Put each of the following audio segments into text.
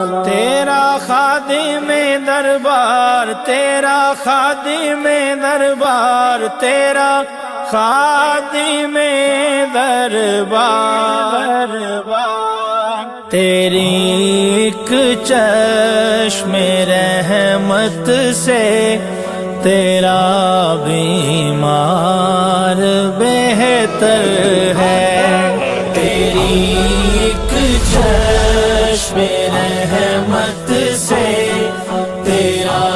تیرا خادم دربار، تیرا خادم دربار، تیرا خادم دربار، تیری ایک چشم رحمت سے تیرا بیمار بہتر ہے، تیری ایک چشم رحمت سے تیرا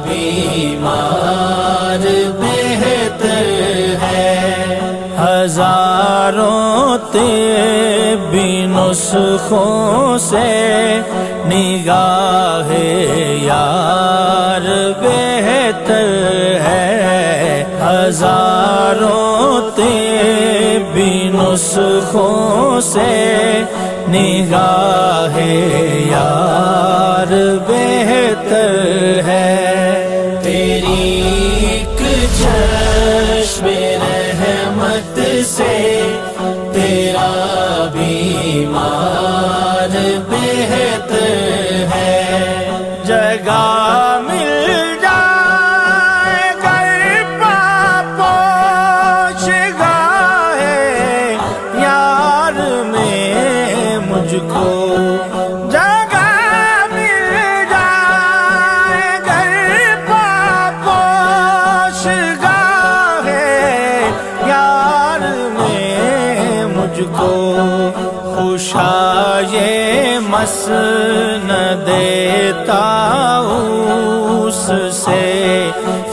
بیمار بہتر ہے، ہزاروں طبی نسخوں سے نگاہ یار بہتر ہے، ہزاروں طبی نسخوں سے نگاہ یار بہتر ہے، تیری ایک چشم رحمت سے تیرا بیمار بہتر ہے، جگہ مل جائے گر پاپوش گاہے یار میں مجھ کو، جگہ مل جائے گر پاپوش گاہے یار میں مجھ کو، خوشائے مسند طاؤس سے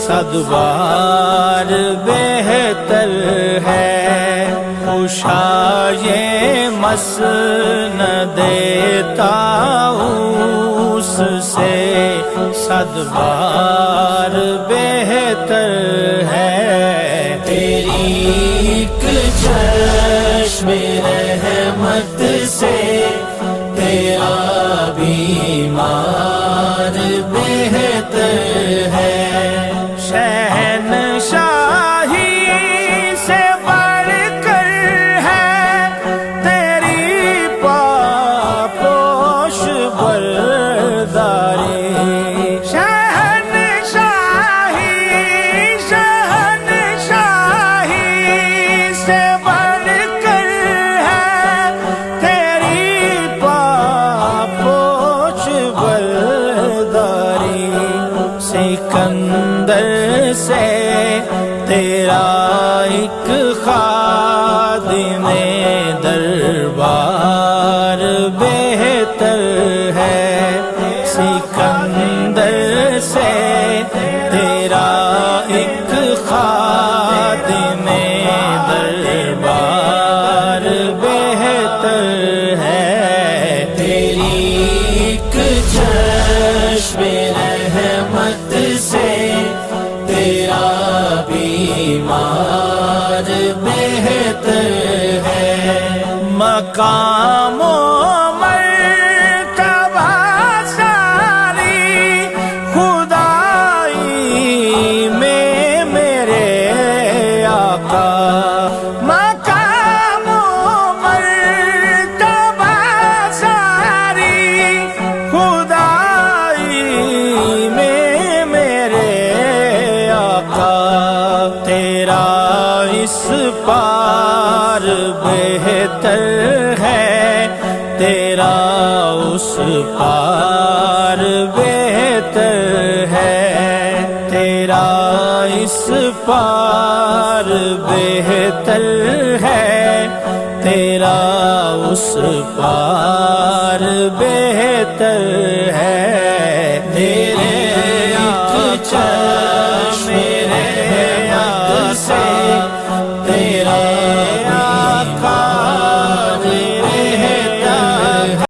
صد بار بہتر ہے، خوشائے مسند طاؤس سے صد بار بہتر ہے، تیری ایک چشم رحمت سے تیرا بیمار بہتر ہے، شہنشاہی سے بڑھ کر ہے تیری پاپوش برداری، شہنشاہی سے بڑھ کر ہے تیری پاپوش برداری، سکندر سے تیرا ایک خادم دربار بہتر ہے، سکندر سے تیرا ایک خادم دربار بہتر ہے، تیری ایک چشم رحمت سے تیرا بیمار بہتر ہے، مقام و مرتبہ ساری خدائی میں میرے آقا، مقام و مرتبہ ساری خدائی میں میرے آقا، تیرا اس پار بہتر ہے، تیرا اس پار بہتر ہے، تیرا اس پار بہتر ہے، تیرا اس پار بہتر